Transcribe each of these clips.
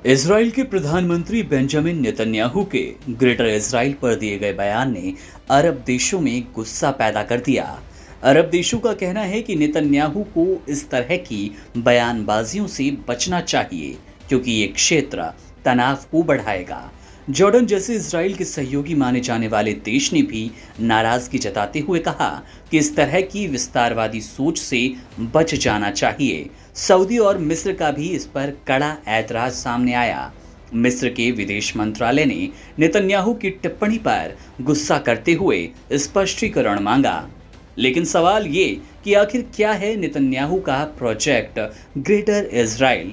Israel के प्रधानमंत्री Benjamin Netanyahu के ग्रेटर इजराइल पर दिए गए बयान ने अरब देशों में गुस्सा पैदा कर दिया। अरब देशों का कहना है कि नेतन्याहू को इस तरह की बयानबाजियों से बचना चाहिए क्योंकि ये क्षेत्र तनाव को बढ़ाएगा। जॉर्डन जैसे इजराइल के सहयोगी माने जाने वाले देश ने भी नाराजगी जताते हुए कहा कि इस तरह की विस्तारवादी सोच से बच जाना चाहिए। सऊदी और मिस्र का भी इस पर कड़ा ऐतराज सामने आया। मिस्र के विदेश मंत्रालय ने नेतन्याहू की टिप्पणी पर गुस्सा करते हुए स्पष्टीकरण मांगा। लेकिन सवाल ये कि आखिर क्या है नेतन्याहू का प्रोजेक्ट ग्रेटर इजराइल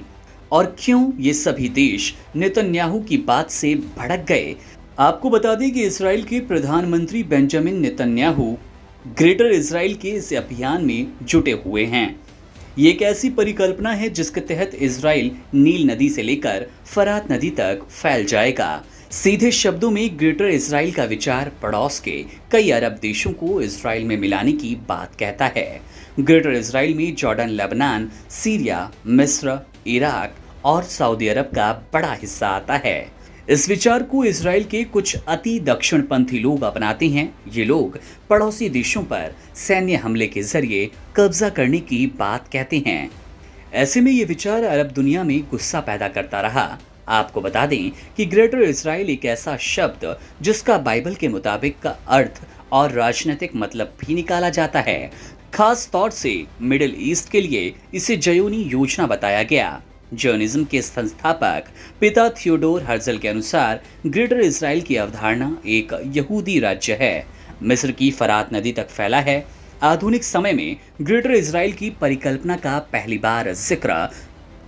और क्यों ये सभी देश नेतन्याहू की बात से भड़क गए। आपको बता दें कि इजराइल के प्रधानमंत्री बेंजामिन नेतन्याहू ग्रेटर इजराइल के इस अभियान में जुटे हुए हैं। ये एक ऐसी परिकल्पना है जिसके तहत इजराइल नील नदी से लेकर फरात नदी तक फैल जाएगा। सीधे शब्दों में ग्रेटर इजराइल का विचार पड़ोस के कई अरब देशों को इजराइल में मिलाने की बात कहता है। ग्रेटर इजराइल में जॉर्डन, लेबनान, सीरिया, मिस्र, इराक और सऊदी अरब का बड़ा हिस्सा आता है। इस विचार को इजराइल के कुछ अति दक्षिणपंथी लोग अपनाते हैं। ये लोग पड़ोसी देशों पर सैन्य हमले के जरिए कब्जा करने की बात कहते हैं। ऐसे में ये विचार अरब दुनिया में गुस्सा पैदा करता रहा। आपको बता दें कि ग्रेटर इजराइल एक ऐसा शब्द जिसका बाइबल के मुताबिक का अर्थ और राजनीतिक मतलब भी निकाला जाता है। खास तौर से मिडिल ईस्ट के लिए इसे जयोनी योजना बताया गया। जॉनिज्म के संस्थापक पिता थियोडोर हर्जल के अनुसार ग्रेटर इजराइल की अवधारणा एक यहूदी राज्य है, मिस्र की फरात नदी तक फैला है। आधुनिक समय में ग्रेटर इजराइल की परिकल्पना का पहली बार जिक्र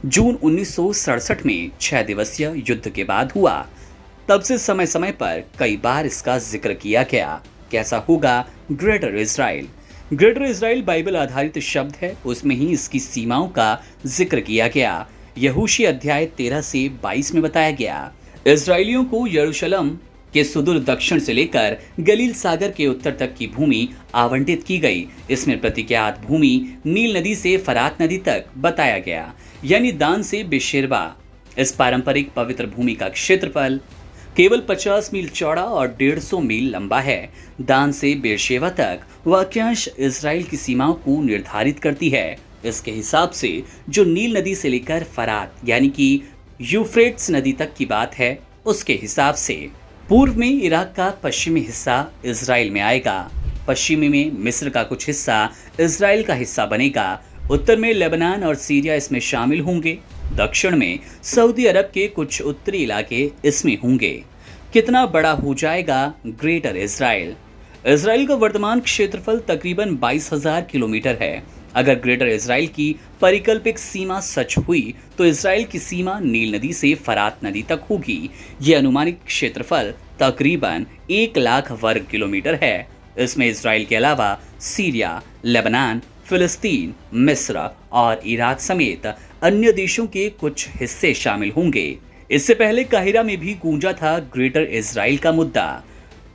जून 1967 में 6 दिवसीय युद्ध के बाद हुआ। तब से समय समय पर कई बार इसका जिक्र किया गया। कैसा होगा greater Israel? Greater Israel Bible आधारित शब्द है, उसमें ही इसकी सीमाओं का जिक्र किया गया। यहूशी अध्याय 13 से 22 में बताया गया। इजराइलियों को यरूशलेम के सुदूर दक्षिण से लेकर गलील सागर के उत्तर तक की भूमि आवंटित की गई। इसमें प्रतिज्ञात भूमि नील नदी से फरात नदी तक बताया गया, यानी दान से बेशेरबा। इस पारंपरिक पवित्र भूमि का क्षेत्रफल केवल 50 मील चौड़ा और 150 मील लंबा है। दान से बेरशेवा तक वाक्यांश इजराइल की सीमाओं को निर्धारित करती है। इसके हिसाब से जो नील नदी से लेकर फरात यानी कि यूफ्रेट्स नदी तक की बात है, उसके हिसाब से पूर्व में इराक का पश्चिमी हिस्सा इजराइल में आएगा, पश्चिमी में मिस्र का कुछ हिस्सा इजराइल का हिस्सा बनेगा, उत्तर में लेबनान और सीरिया इसमें शामिल होंगे, दक्षिण में सऊदी अरब के कुछ उत्तरी इलाके इसमें होंगे। कितना बड़ा हो जाएगा ग्रेटर इजराइल? इजराइल का वर्तमान क्षेत्रफल तकरीबन 22,000 किलोमीटर है। अगर ग्रेटर इजराइल की परिकल्पित सीमा सच हुई तो इजराइल की सीमा नील नदी से फरात नदी तक होगी। ये अनुमानित क्षेत्रफल तकरीबन 1 लाख वर्ग किलोमीटर है। इसमें इजराइल के अलावा सीरिया, लेबनान, फिलिस्तीन, मिस्र और इराक समेत अन्य देशों के कुछ हिस्से शामिल होंगे। इससे पहले काहिरा में भी गूंजा था ग्रेटर इजराइल का मुद्दा।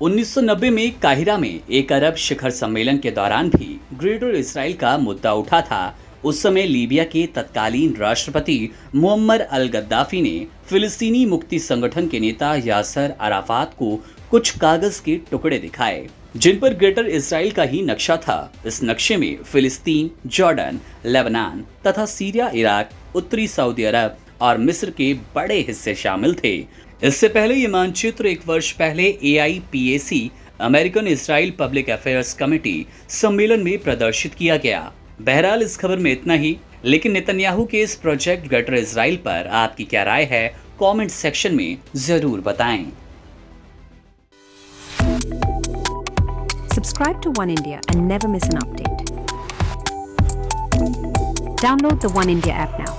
1990 में काहिरा में एक अरब शिखर सम्मेलन के दौरान भी ग्रेटर इजराइल का मुद्दा उठा था। उस समय लीबिया के तत्कालीन राष्ट्रपति मुअम्मर अल गद्दाफी ने फिलिस्तीनी मुक्ति संगठन के नेता यासर अराफात को कुछ कागज के टुकड़े दिखाए जिन पर ग्रेटर इजराइल का ही नक्शा था। इस नक्शे में फिलिस्तीन, जॉर्डन, लेबनान तथा सीरिया, इराक, उत्तरी सऊदी अरब और मिस्र के बड़े हिस्से शामिल थे। इससे पहले ये मानचित्र एक वर्ष पहले AIPAC American Israel public affairs committee सम्मेलन में प्रदर्शित किया गया। बहरहाल इस खबर में इतना ही, लेकिन नेतन्याहू के इस प्रोजेक्ट ग्रेटर इजराइल पर आपकी क्या राय है, कमेंट सेक्शन में जरूर बताएं। Subscribe to One India and never miss an update. Download the One India app now.